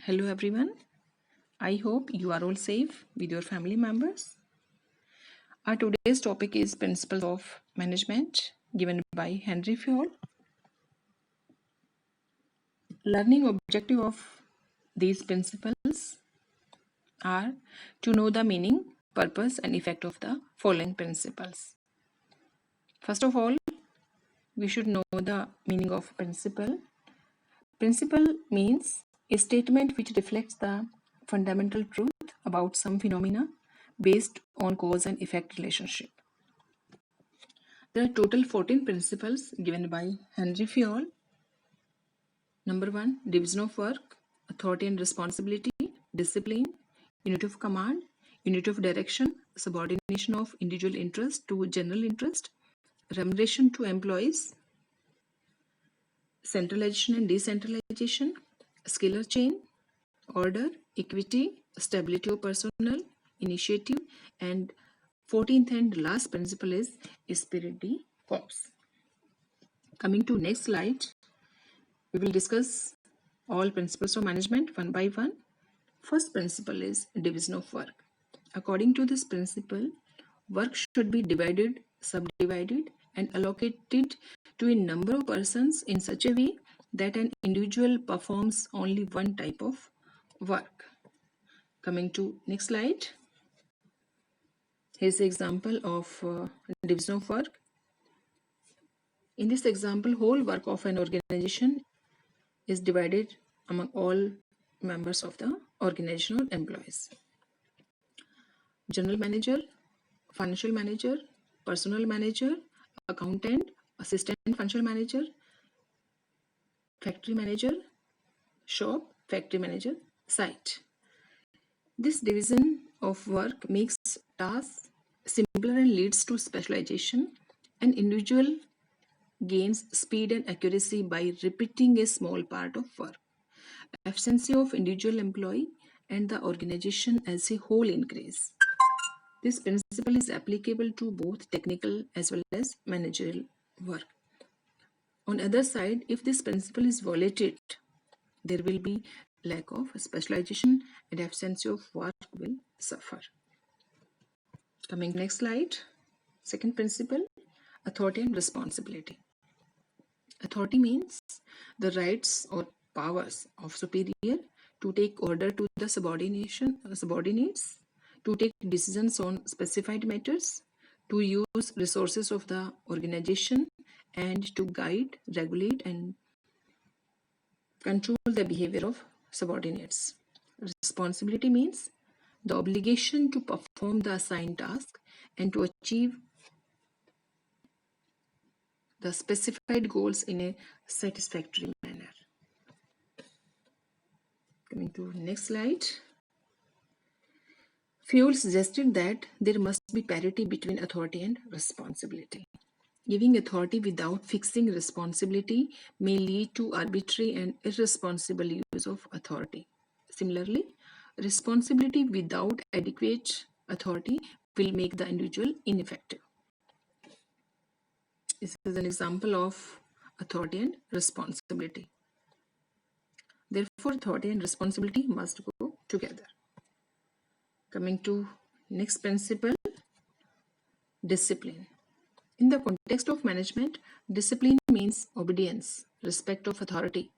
Hello everyone. I hope you are all safe with your family members. Our today's topic is Principles of Management given by Henry Fayol. Learning objective of these principles are to know the meaning, purpose and effect of the following principles. First of all, we should know the meaning of principle. Principle means a statement which reflects the fundamental truth about some phenomena based on cause and effect relationship. There are total 14 principles given by Henry Fayol. Number 1, division of work, authority and responsibility, discipline, unit of command, unit of direction, subordination of individual interest to general interest, remuneration to employees, centralization and decentralization, scalar chain, order, equity, stability of personnel, initiative, and 14th and last principle is spirit de corps. Coming to next slide, we will discuss all principles of management one by one. First principle is division of work. According to this principle, work should be divided, subdivided, and allocated to a number of persons in such a way that an individual performs only one type of work. Coming to next slide. Here's the example of division of work. In this example, whole work of an organization is divided among all members of the organizational employees. General manager, financial manager, personnel manager, accountant, assistant financial manager, factory manager, shop, factory manager, site. This division of work makes tasks simpler and leads to specialization. An individual gains speed and accuracy by repeating a small part of work. Efficiency of individual employee and the organization as a whole increase. This principle is applicable to both technical as well as managerial work. On the other side, if this principle is violated, there will be lack of specialization and efficiency of work will suffer. Coming next slide, second principle, authority and responsibility. Authority means the rights or powers of superior to take order to the subordinates, to take decisions on specified matters, to use resources of the organization, and to guide, regulate, and control the behavior of subordinates. Responsibility means the obligation to perform the assigned task and to achieve the specified goals in a satisfactory manner. Coming to next slide. Fayol suggested that there must be parity between authority and responsibility. Giving authority without fixing responsibility may lead to arbitrary and irresponsible use of authority. Similarly, responsibility without adequate authority will make the individual ineffective. This is an example of authority and responsibility. Therefore, authority and responsibility must go together. Coming to next principle, discipline. In the context of management, discipline means obedience, respect of authority,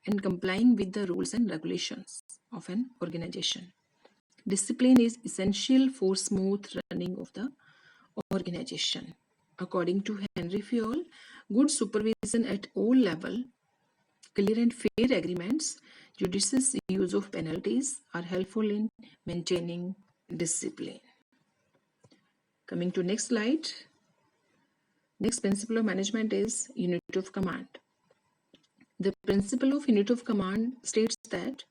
and complying with the rules and regulations of an organization. Discipline is essential for smooth running of the organization. According to Henry Fayol, good supervision at all levels, clear and fair agreements, judicious use of penalties are helpful in maintaining discipline. Coming to next slide. Next principle of management is unit of command. The principle of unit of command states that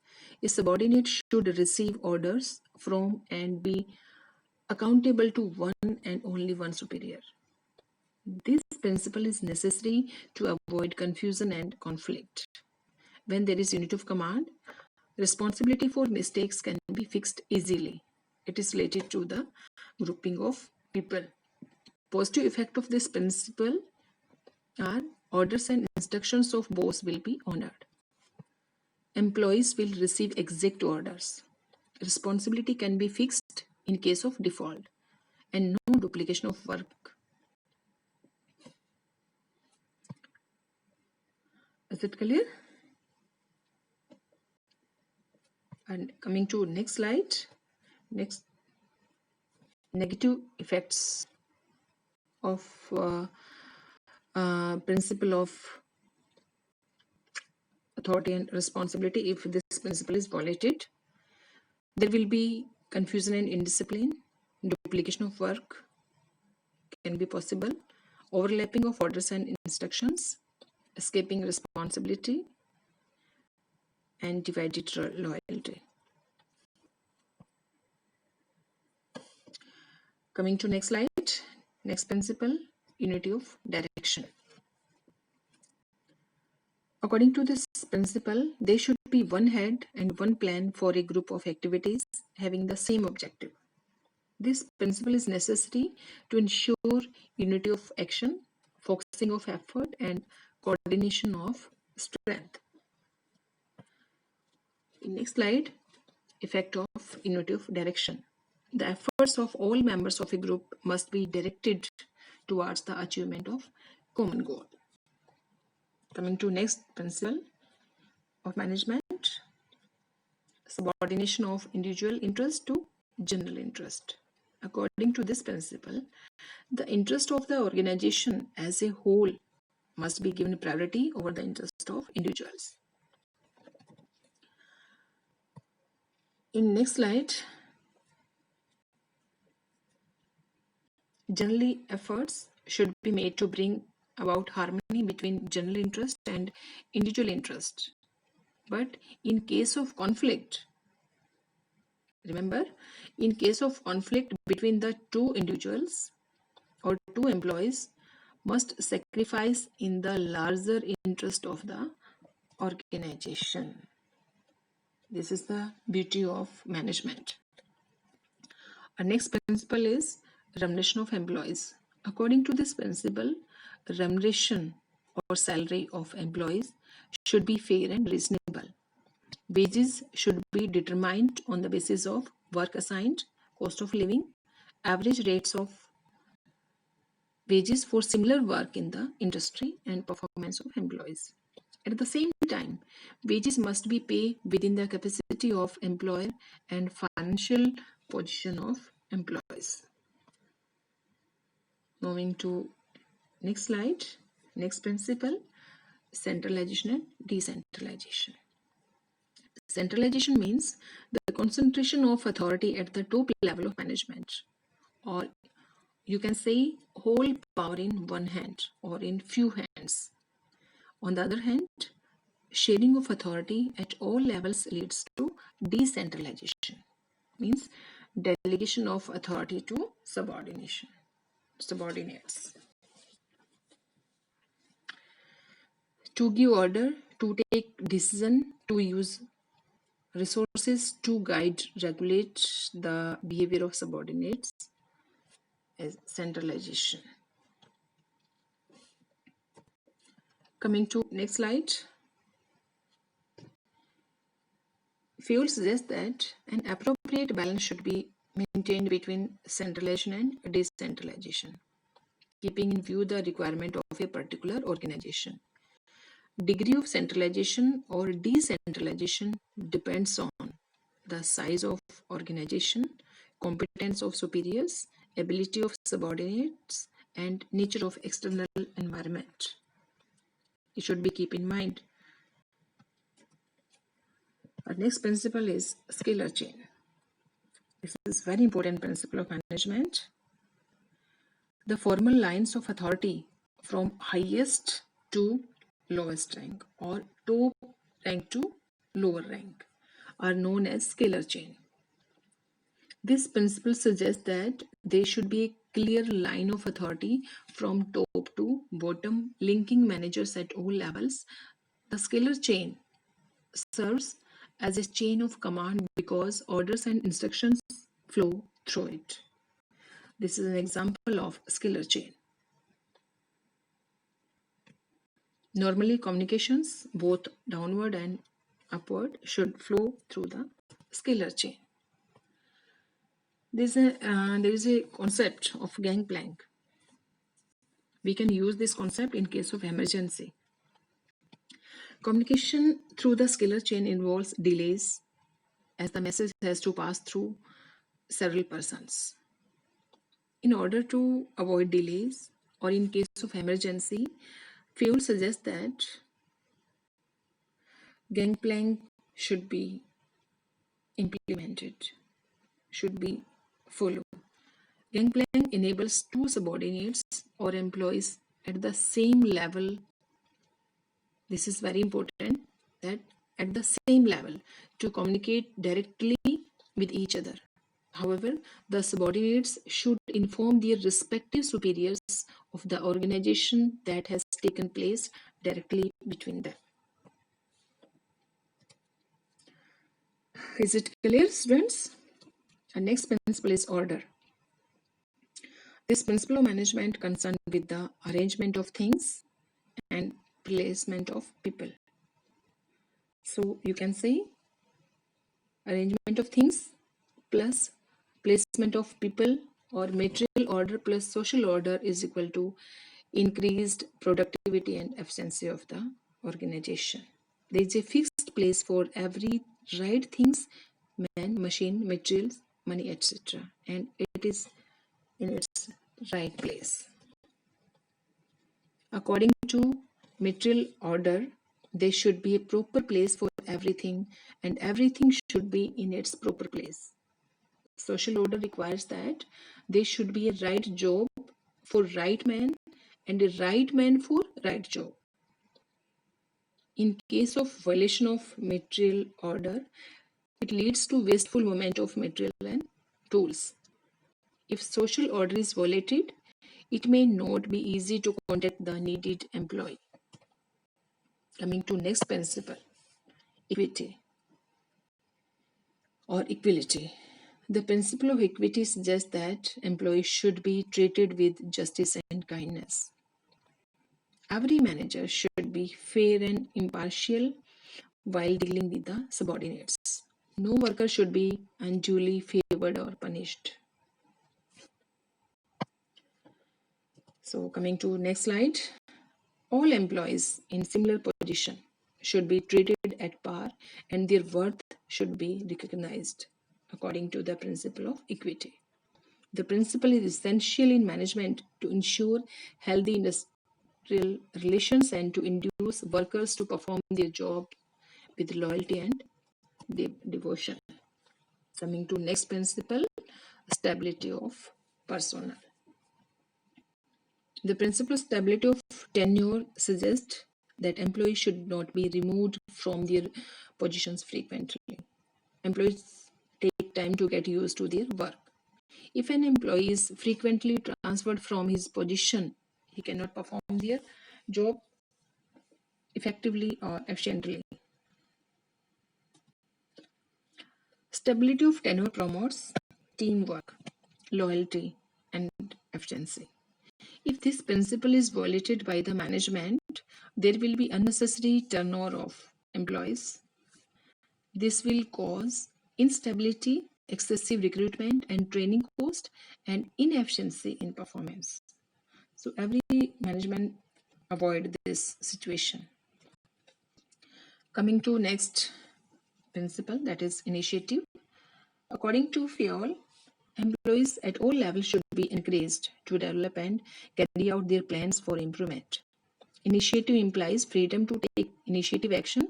a subordinate should receive orders from and be accountable to one and only one superior. This principle is necessary to avoid confusion and conflict. When there is unit of command, responsibility for mistakes can be fixed easily. It is related to the grouping of people. Positive effect of this principle are orders and instructions of boss will be honored. employees will receive exact orders. Responsibility can be fixed in case of default, and no duplication of work. Is it clear? And coming to next slide, next negative effects of principle of authority and responsibility. If this principle is violated, there will be confusion and indiscipline, duplication of work can be possible, overlapping of orders and instructions, escaping responsibility, and divided loyalty. Coming to next slide, next principle, unity of direction. According to this principle, there should be one head and one plan for a group of activities having the same objective. This principle is necessary to ensure unity of action, focusing of effort, and coordination of strength. In next slide, effect of unity of direction. The efforts of all members of a group must be directed towards the achievement of common goal. Coming to next principle of management, subordination of individual interest to general interest. According to this principle, the interest of the organization as a whole must be given priority over the interest of individuals. In next slide, generally efforts should be made to bring about harmony between general interest and individual interest. But in case of conflict, remember, in case of conflict between the two individuals or two employees, must sacrifice in the larger interest of the organization. This is the beauty of management. Our next principle is remuneration of employees. According to this principle, remuneration or salary of employees should be fair and reasonable. Wages should be determined on the basis of work assigned, cost of living, average rates of wages for similar work in the industry, and performance of employees. At the same time, wages must be paid within the capacity of employer and financial position of employees. Moving to next slide, next principle, centralization and decentralization. Centralization means the concentration of authority at the top level of management, or you can say whole power in one hand or in few hands. On the other hand, sharing of authority at all levels leads to decentralization, means delegation of authority to subordinates. To give order, to take decision, to use resources to guide, regulate the behavior of subordinates as centralization. Coming to next slide. Fewell suggests that an appropriate balance should be maintained between centralization and decentralization, keeping in view the requirement of a particular organization. Degree of centralization or decentralization depends on the size of organization, competence of superiors, ability of subordinates, and nature of external environment. It should be keep in mind. Our next principle is scalar chain. This is very important principle of management. The formal lines of authority from highest to lowest rank or top rank to lower rank are known as scalar chain. This principle suggests that there should be a clear line of authority from top to bottom, linking managers at all levels. The scalar chain serves as a chain of command because orders and instructions flow through it. This is an example of scalar chain. Normally, communications, both downward and upward should flow through the scalar chain. There is a concept of gangplank. We can use this concept in case of emergency. Communication through the scalar chain involves delays as the message has to pass through several persons. In order to avoid delays or in case of emergency, Fayol suggests that gangplank should be implemented, should be followed. Gangplank enables two subordinates or employees at the same level. This is very important, that at the same level to communicate directly with each other. However, the subordinates should inform their respective superiors of the organization that has taken place directly between them. Is it clear, students? Our next principle is order. This principle of management concerned with the arrangement of things and placement of people. So you can say arrangement of things plus placement of people, or material order plus social order, is equal to increased productivity and efficiency of the organization. There is a fixed place for every right things, man, machine, materials, money, etc. And it is in its right place. According to material order, there should be a proper place for everything, and everything should be in its proper place. Social order requires that there should be a right job for right man and a right man for right job. In case of violation of material order, it leads to wasteful movement of material and tools. If social order is violated, it may not be easy to contact the needed employee. Coming to next principle, equity or equality. The principle of equity suggests that employees should be treated with justice and kindness. Every manager should be fair and impartial while dealing with the subordinates. No worker should be unduly favored or punished. So coming to next slide, all employees in similar position should be treated at par and their worth should be recognized according to the principle of equity. The principle is essential in management to ensure healthy industrial relations and to induce workers to perform their job with loyalty and devotion. Coming to next principle, stability of personnel. The principle of stability of tenure suggests that employees should not be removed from their positions frequently. Employees take time to get used to their work. If an employee is frequently transferred from his position, he cannot perform their job effectively or efficiently. Stability of tenure promotes teamwork, loyalty, and efficiency. If this principle is violated by the management, there will be unnecessary turnover of employees. This will cause instability, excessive recruitment and training cost, and inefficiency in performance. So every management avoid this situation. Coming to next principle, that is initiative. According to Fayol, employees at all levels should be encouraged to develop and carry out their plans for improvement. Initiative implies freedom to take initiative action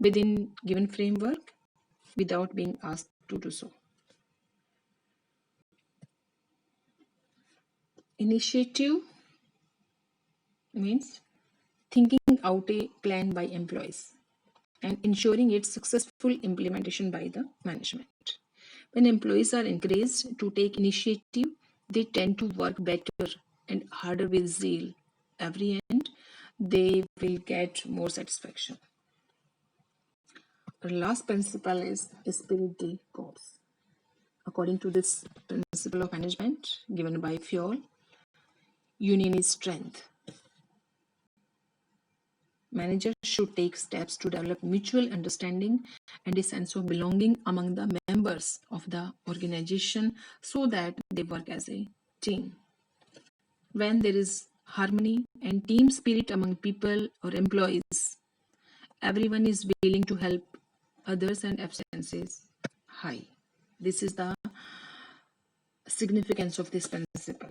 within given framework without being asked to do so. Initiative means thinking out a plan by employees and ensuring its successful implementation by the management. When employees are encouraged to take initiative, they tend to work better and harder with zeal. Every end, they will get more satisfaction. Our last principle is esprit de corps. According to this principle of management given by Fayol, union is strength. Managers should take steps to develop mutual understanding and a sense of belonging among the members of the organization so that they work as a team. When there is harmony and team spirit among people or employees, everyone is willing to help others and absence is high. This is the significance of this principle.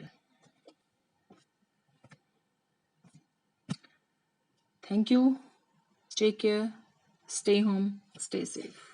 Thank you. Take care. Stay home. Stay safe.